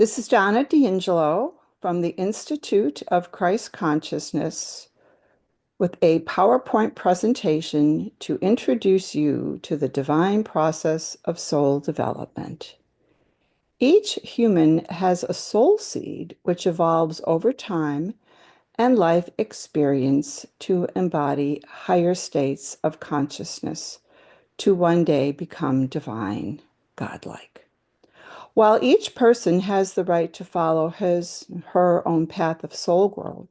This is Donna from the Institute of Christ Consciousness with a PowerPoint presentation to introduce you to the divine process of soul development. Each human has a soul seed which evolves over time and life experience to embody higher states of consciousness, to one day become divine, godlike. While each person has the right to follow her own path of soul growth,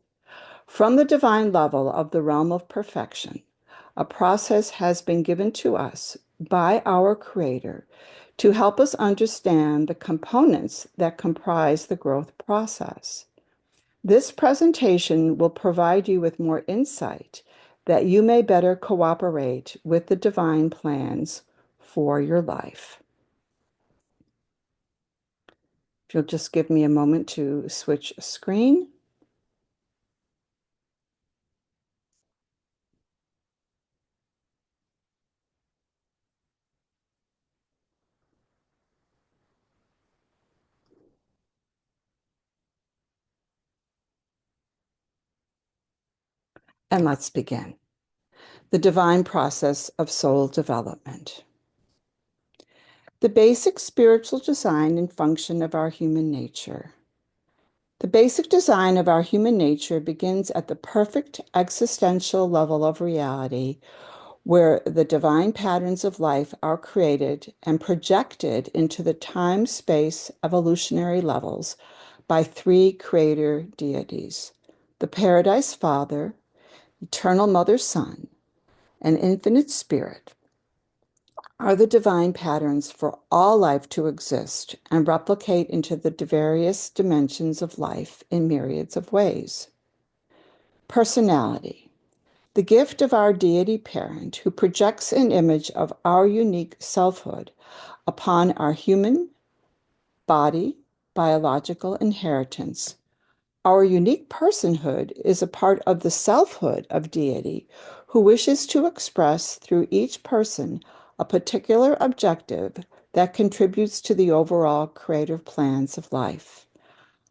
from the divine level of the realm of perfection, a process has been given to us by our Creator to help us understand the components that comprise the growth process. This presentation will provide you with more insight that you may better cooperate with the divine plans for your life. If you'll just give me a moment to switch screen. And let's begin. The divine process of soul development. The basic spiritual design and function of our human nature. The basic design of our human nature begins at the perfect existential level of reality, where the divine patterns of life are created and projected into the time-space evolutionary levels by three creator deities: the Paradise Father, Eternal Mother Son, and Infinite Spirit are the divine patterns for all life to exist and replicate into the various dimensions of life in myriads of ways. Personality, the gift of our deity parent who projects an image of our unique selfhood upon our human body, biological inheritance. Our unique personhood is a part of the selfhood of deity who wishes to express through each person a particular objective that contributes to the overall creative plans of life.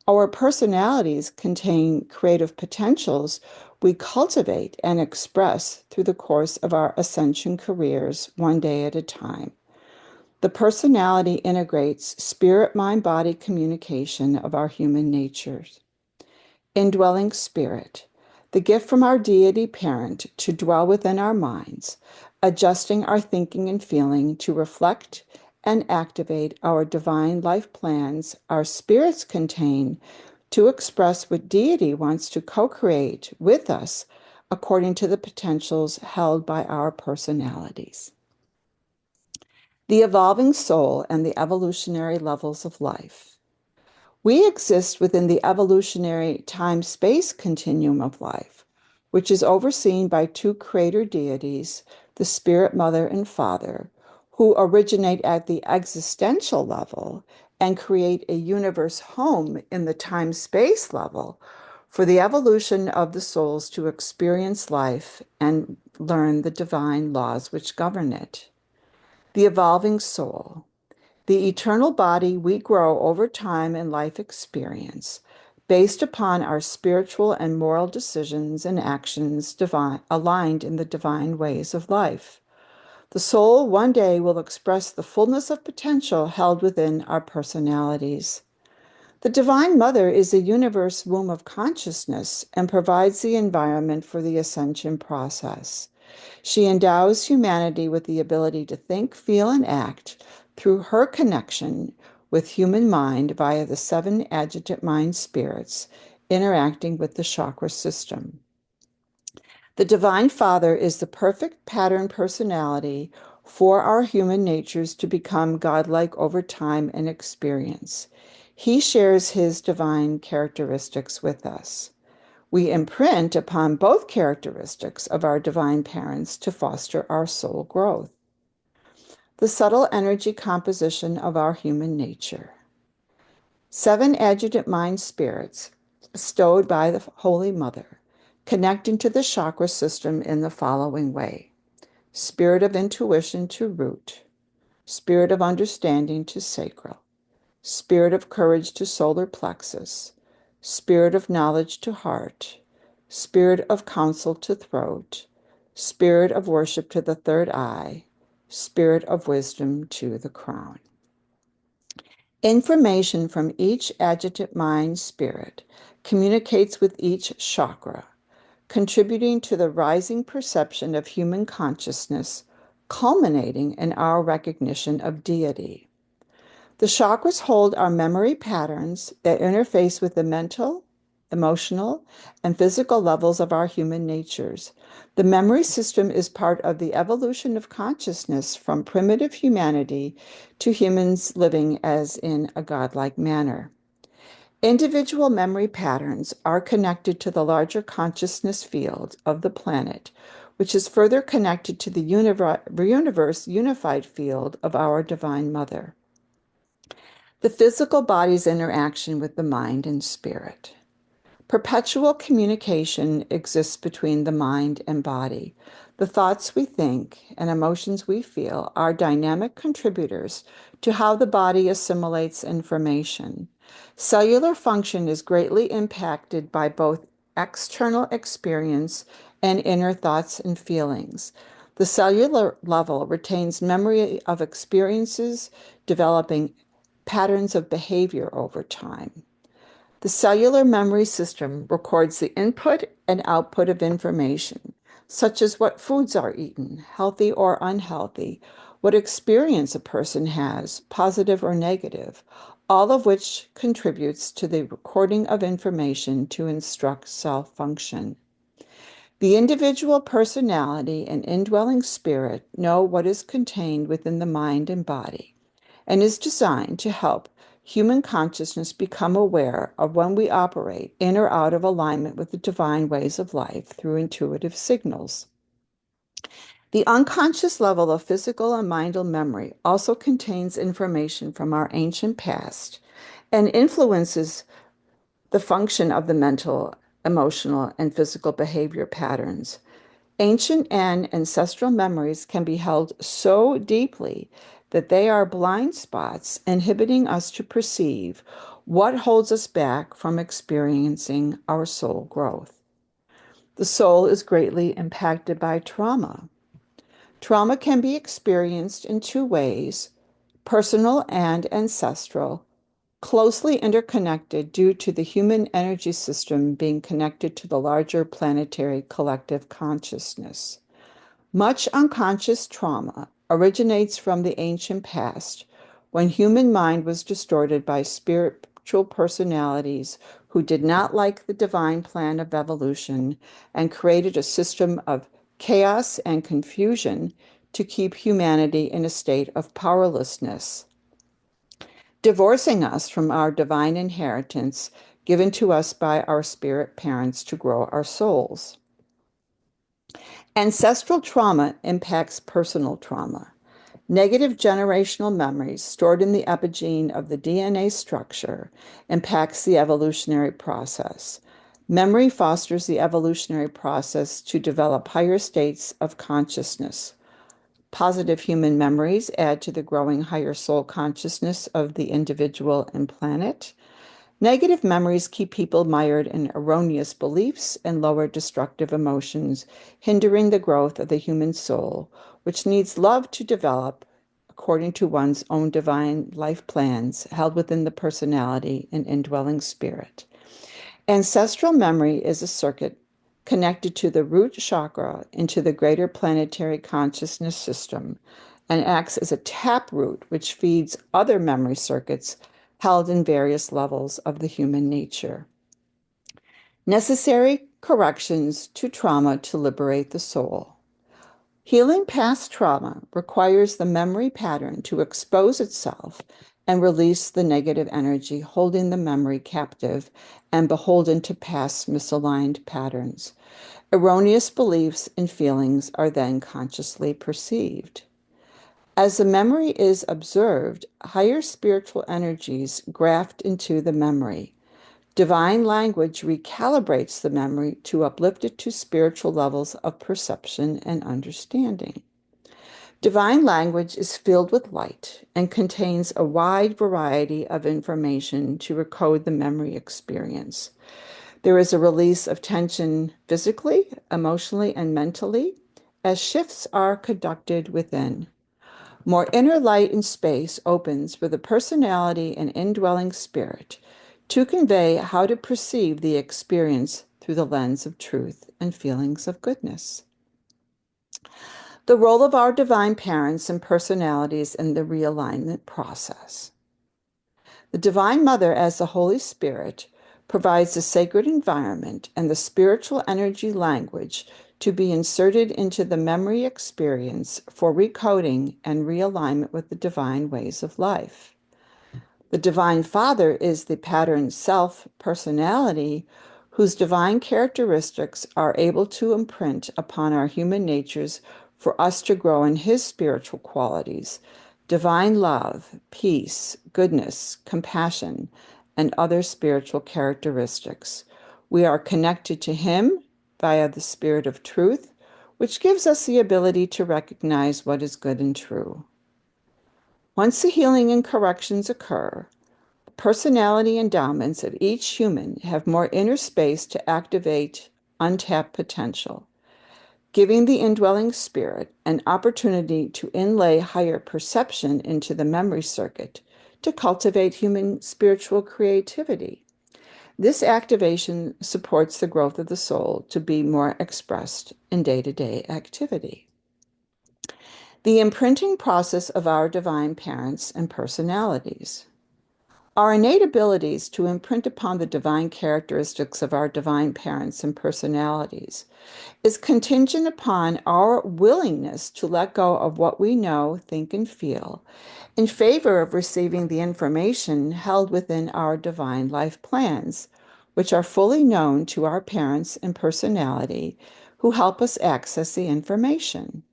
Our personalities contain creative potentials we cultivate and express through the course of our ascension careers, one day at a time. The personality integrates spirit-mind-body communication of our human natures. Indwelling spirit, the gift from our deity parent to dwell within our minds, adjusting our thinking and feeling to reflect and activate our divine life plans our spirits contain to express what deity wants to co-create with us according to the potentials held by our personalities. The evolving soul and the evolutionary levels of life. We exist within the evolutionary time-space continuum of life, which is overseen by two creator deities, the Spirit Mother and Father, who originate at the existential level and create a universe home in the time-space level for the evolution of the souls to experience life and learn the divine laws which govern it. The evolving soul. The eternal body we grow over time and life experience, based upon our spiritual and moral decisions and actions aligned in the divine ways of life. The soul one day will express the fullness of potential held within our personalities. The Divine Mother is a universe womb of consciousness and provides the environment for the ascension process. She endows humanity with the ability to think, feel, and act through her connection with human mind via the seven adjutant mind spirits interacting with the chakra system. The Divine Father is the perfect pattern personality for our human natures to become godlike over time and experience. He shares his divine characteristics with us. We imprint upon both characteristics of our divine parents to foster our soul growth. The subtle energy composition of our human nature. Seven adjutant mind spirits bestowed by the Holy Mother, connecting to the chakra system in the following way: spirit of intuition to root, spirit of understanding to sacral, spirit of courage to solar plexus, spirit of knowledge to heart, spirit of counsel to throat, spirit of worship to the third eye, spirit of wisdom to the crown. Information from each adjutant mind spirit communicates with each chakra, contributing to the rising perception of human consciousness, culminating in our recognition of deity. The chakras hold our memory patterns that interface with the mental, emotional, and physical levels of our human natures. The memory system is part of the evolution of consciousness from primitive humanity to humans living as in a godlike manner. Individual memory patterns are connected to the larger consciousness field of the planet, which is further connected to the universe unified field of our Divine Mother. The physical body's interaction with the mind and spirit. Perpetual communication exists between the mind and body. The thoughts we think and emotions we feel are dynamic contributors to how the body assimilates information. Cellular function is greatly impacted by both external experience and inner thoughts and feelings. The cellular level retains memory of experiences, developing patterns of behavior over time. The cellular memory system records the input and output of information, such as what foods are eaten, healthy or unhealthy, what experience a person has, positive or negative, all of which contributes to the recording of information to instruct cell function. The individual personality and indwelling spirit know what is contained within the mind and body, and is designed to help human consciousness become aware of when we operate in or out of alignment with the divine ways of life through intuitive signals. The unconscious level of physical and mental memory also contains information from our ancient past and influences the function of the mental, emotional, and physical behavior patterns. Ancient and ancestral memories can be held so deeply that they are blind spots inhibiting us to perceive what holds us back from experiencing our soul growth. The soul is greatly impacted by trauma. Trauma can be experienced in two ways: personal and ancestral, closely interconnected due to the human energy system being connected to the larger planetary collective consciousness. Much unconscious trauma originates from the ancient past, when human mind was distorted by spiritual personalities who did not like the divine plan of evolution and created a system of chaos and confusion to keep humanity in a state of powerlessness, divorcing us from our divine inheritance given to us by our spirit parents to grow our souls. Ancestral trauma impacts personal trauma. Negative generational memories stored in the epigene of the DNA structure impacts the evolutionary process. Memory fosters the evolutionary process to develop higher states of consciousness. Positive human memories add to the growing higher soul consciousness of the individual and planet. Negative memories keep people mired in erroneous beliefs and lower destructive emotions, hindering the growth of the human soul, which needs love to develop according to one's own divine life plans held within the personality and indwelling spirit. Ancestral memory is a circuit connected to the root chakra into the greater planetary consciousness system and acts as a taproot which feeds other memory circuits held in various levels of the human nature. Necessary corrections to trauma to liberate the soul. Healing past trauma requires the memory pattern to expose itself and release the negative energy holding the memory captive and beholden to past misaligned patterns. Erroneous beliefs and feelings are then consciously perceived. As the memory is observed, higher spiritual energies graft into the memory. Divine language recalibrates the memory to uplift it to spiritual levels of perception and understanding. Divine language is filled with light and contains a wide variety of information to recode the memory experience. There is a release of tension physically, emotionally, and mentally as shifts are conducted within. More inner light and space opens for the personality and indwelling spirit to convey how to perceive the experience through the lens of truth and feelings of goodness. The role of our divine parents and personalities in the realignment process. The Divine Mother, as the Holy Spirit, provides the sacred environment and the spiritual energy language to be inserted into the memory experience for recoding and realignment with the divine ways of life. The Divine Father is the pattern self personality whose divine characteristics are able to imprint upon our human natures for us to grow in his spiritual qualities, divine love, peace, goodness, compassion, and other spiritual characteristics. We are connected to him via the Spirit of Truth, which gives us the ability to recognize what is good and true. Once the healing and corrections occur, personality endowments of each human have more inner space to activate untapped potential, giving the indwelling spirit an opportunity to inlay higher perception into the memory circuit to cultivate human spiritual creativity. This activation supports the growth of the soul to be more expressed in day-to-day activity. The imprinting process of our divine parents and personalities. Our innate abilities to imprint upon the divine characteristics of our divine parents and personalities is contingent upon our willingness to let go of what we know, think, and feel in favor of receiving the information held within our divine life plans, which are fully known to our parents and personality who help us access the information.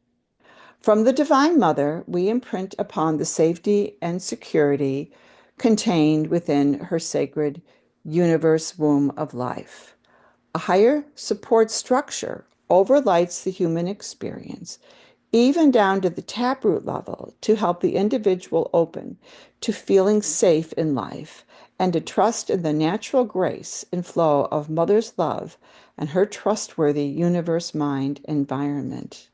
From the Divine Mother, we imprint upon the safety and security contained within her sacred universe womb of life. A higher support structure overlights the human experience, even down to the taproot level, to help the individual open to feeling safe in life and to trust in the natural grace and flow of Mother's love and her trustworthy universe mind environment.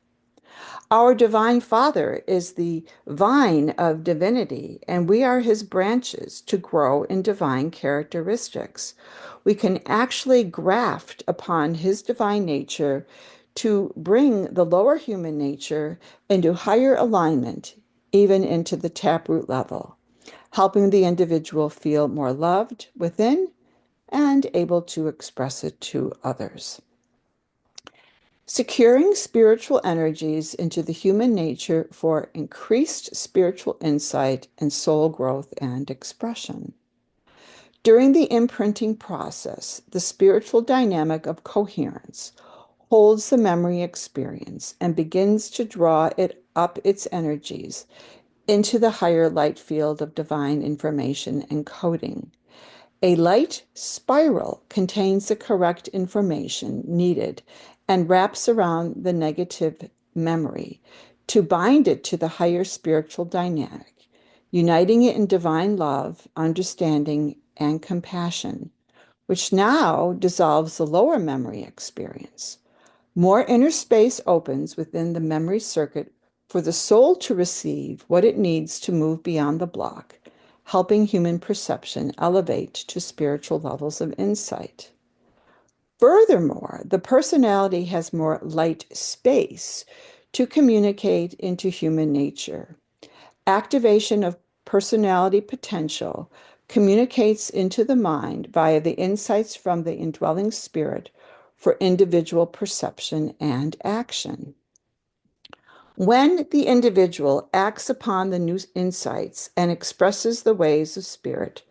Our Divine Father is the vine of divinity, and we are his branches to grow in divine characteristics. We can actually graft upon his divine nature to bring the lower human nature into higher alignment, even into the taproot level, helping the individual feel more loved within and able to express it to others. Securing spiritual energies into the human nature for increased spiritual insight and soul growth and expression. During the imprinting process, the spiritual dynamic of coherence holds the memory experience and begins to draw it up its energies into the higher light field of divine information and coding. A light spiral contains the correct information needed and wraps around the negative memory to bind it to the higher spiritual dynamic, uniting it in divine love, understanding, and compassion, which now dissolves the lower memory experience. More inner space opens within the memory circuit for the soul to receive what it needs to move beyond the block, helping human perception elevate to spiritual levels of insight. Furthermore, the personality has more light space to communicate into human nature. Activation of personality potential communicates into the mind via the insights from the indwelling spirit for individual perception and action. When the individual acts upon the new insights and expresses the ways of spirit,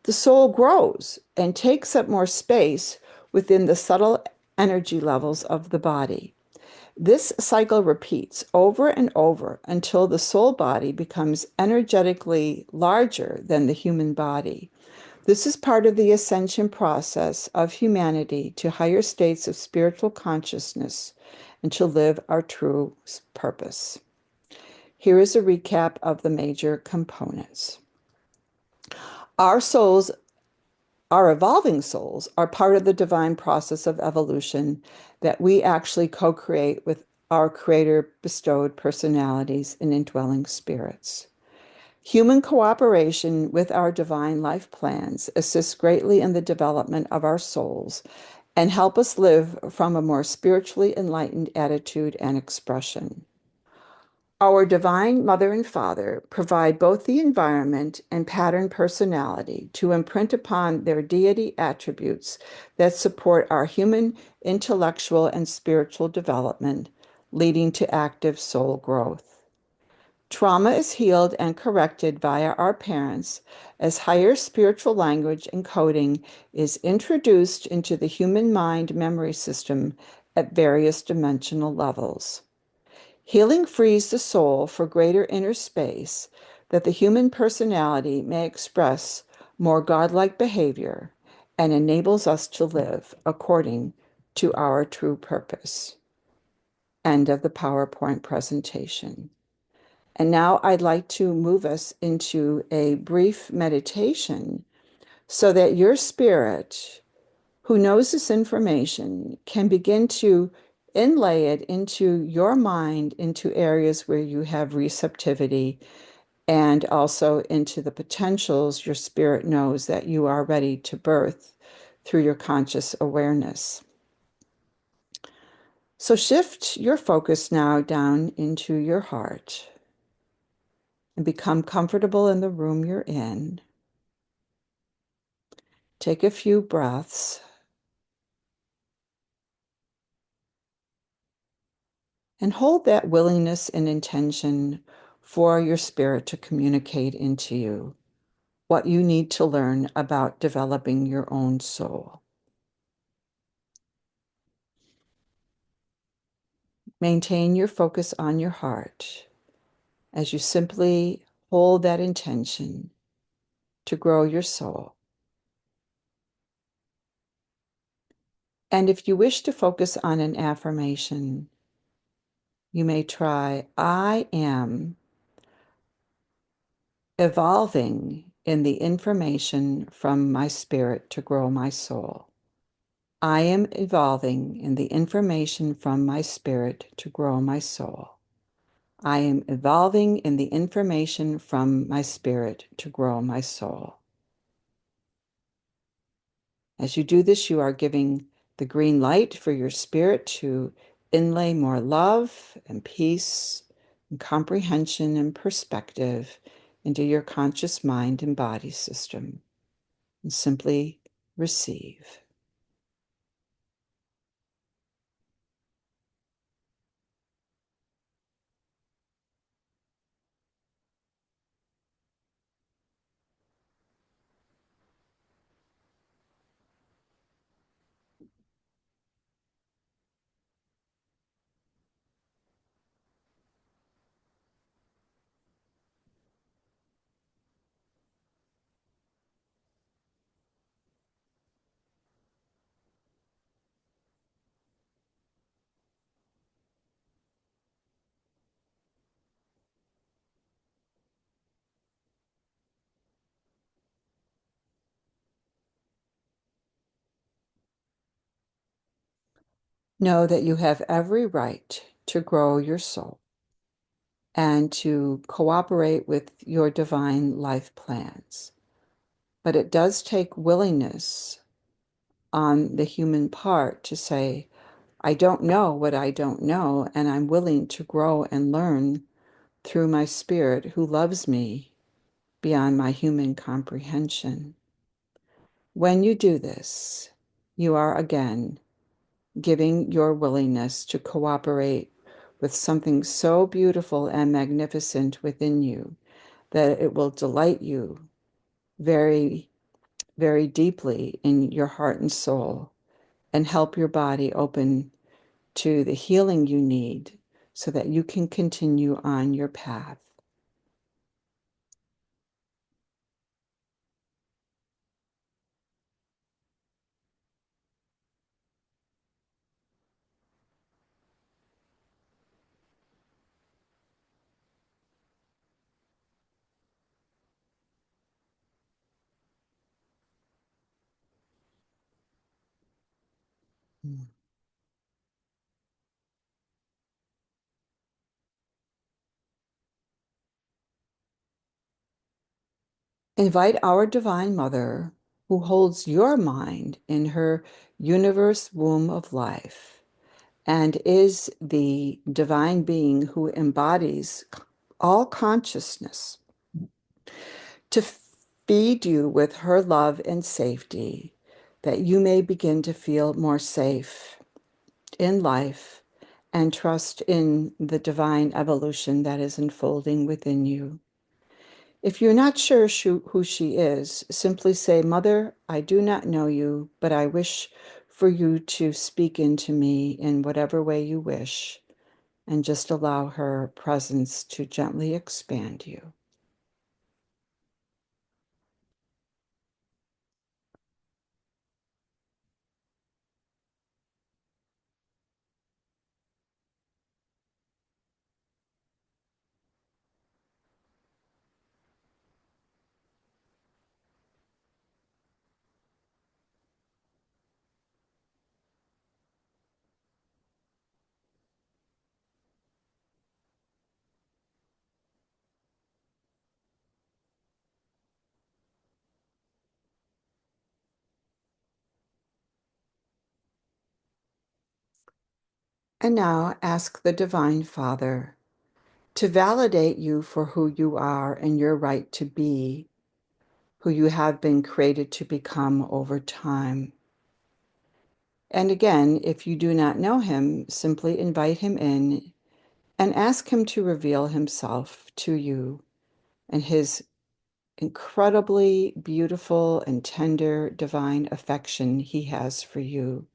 the soul grows and takes up more space within the subtle energy levels of the body. This cycle repeats over and over until the soul body becomes energetically larger than the human body. This is part of the ascension process of humanity to higher states of spiritual consciousness and to live our true purpose. Here is a recap of the major components. Our souls, our evolving souls, are part of the divine process of evolution that we actually co-create with our creator bestowed personalities and indwelling spirits. Human cooperation with our divine life plans assists greatly in the development of our souls and help us live from a more spiritually enlightened attitude and expression. Our divine mother and father provide both the environment and pattern personality to imprint upon their deity attributes that support our human intellectual and spiritual development, leading to active soul growth. Trauma is healed and corrected via our parents as higher spiritual language and coding is introduced into the human mind memory system at various dimensional levels. Healing frees the soul for greater inner space that the human personality may express more godlike behavior and enables us to live according to our true purpose. End of the PowerPoint presentation. And now I'd like to move us into a brief meditation so that your spirit, who knows this information, can begin to inlay it into your mind, into areas where you have receptivity, and also into the potentials your spirit knows that you are ready to birth through your conscious awareness. So shift your focus now down into your heart and become comfortable in the room you're in. Take a few breaths and hold that willingness and intention for your spirit to communicate into you what you need to learn about developing your own soul. Maintain your focus on your heart as you simply hold that intention to grow your soul. And if you wish to focus on an affirmation, you may try, I am evolving in the information from my spirit to grow my soul. I am evolving in the information from my spirit to grow my soul. I am evolving in the information from my spirit to grow my soul. As you do this, you are giving the green light for your spirit to inlay more love and peace and comprehension and perspective into your conscious mind and body system, and simply receive. Know that you have every right to grow your soul and to cooperate with your divine life plans. But it does take willingness on the human part to say, I don't know what I don't know, and I'm willing to grow and learn through my spirit who loves me beyond my human comprehension. When you do this, you are again giving your willingness to cooperate with something so beautiful and magnificent within you that it will delight you very, very deeply in your heart and soul and help your body open to the healing you need so that you can continue on your path. Mm. Invite our Divine Mother, who holds your mind in her universe womb of life and is the divine being who embodies all consciousness, to feed you with her love and safety, that you may begin to feel more safe in life and trust in the divine evolution that is unfolding within you. If you're not sure who she is, simply say, Mother, I do not know you, but I wish for you to speak into me in whatever way you wish, and just allow her presence to gently expand you. And now ask the Divine Father to validate you for who you are and your right to be who you have been created to become over time. And again, if you do not know him, simply invite him in and ask him to reveal himself to you and his incredibly beautiful and tender divine affection he has for you.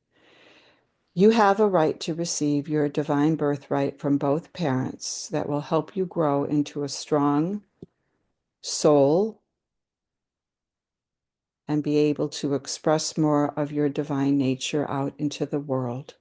You have a right to receive your divine birthright from both parents that will help you grow into a strong soul and be able to express more of your divine nature out into the world.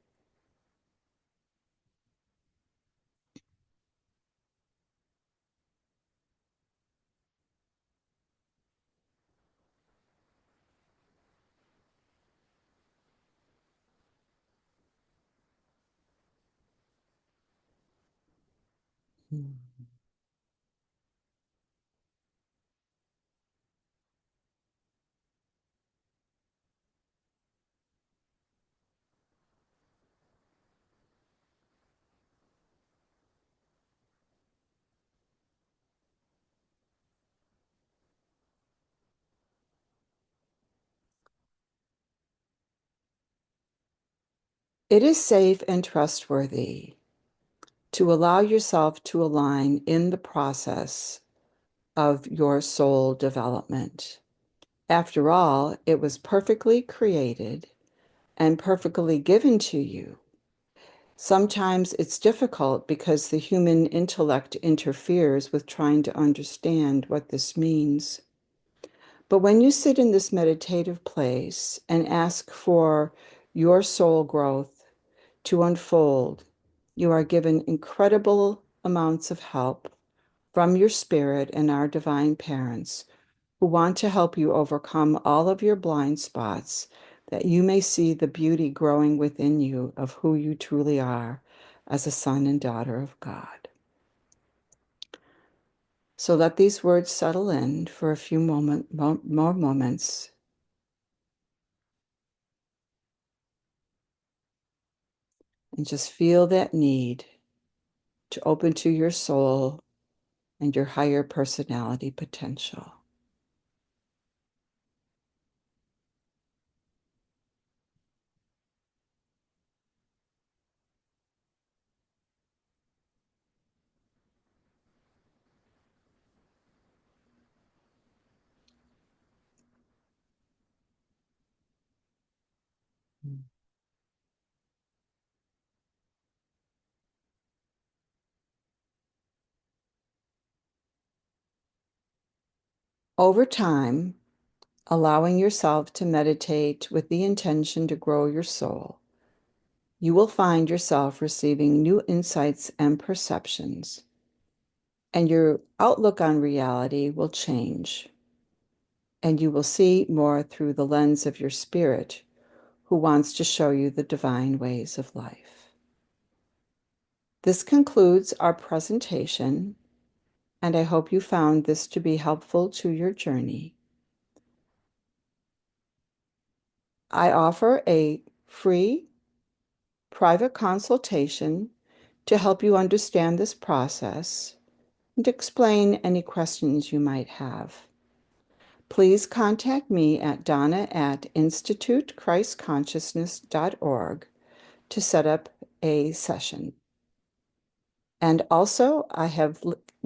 It is safe and trustworthy to allow yourself to align in the process of your soul development. After all, it was perfectly created and perfectly given to you. Sometimes it's difficult because the human intellect interferes with trying to understand what this means. But when you sit in this meditative place and ask for your soul growth to unfold, you are given incredible amounts of help from your spirit and our divine parents who want to help you overcome all of your blind spots, that you may see the beauty growing within you of who you truly are as a son and daughter of God. So let these words settle in for a few more moments, and just feel that need to open to your soul and your higher personality potential. Over time, allowing yourself to meditate with the intention to grow your soul, you will find yourself receiving new insights and perceptions, and your outlook on reality will change, and you will see more through the lens of your spirit, who wants to show you the divine ways of life. This concludes our presentation, and I hope you found this to be helpful to your journey. I offer a free private consultation to help you understand this process and explain any questions you might have. Please contact me at donna@institutechristconsciousness.org to set up a session. And also, I have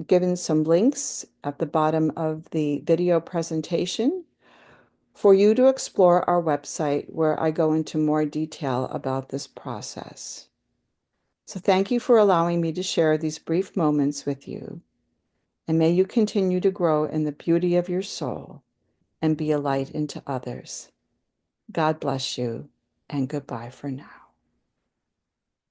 given some links at the bottom of the video presentation for you to explore our website where I go into more detail about this process. So thank you for allowing me to share these brief moments with you, and may you continue to grow in the beauty of your soul and be a light into others. God bless you, and goodbye for now.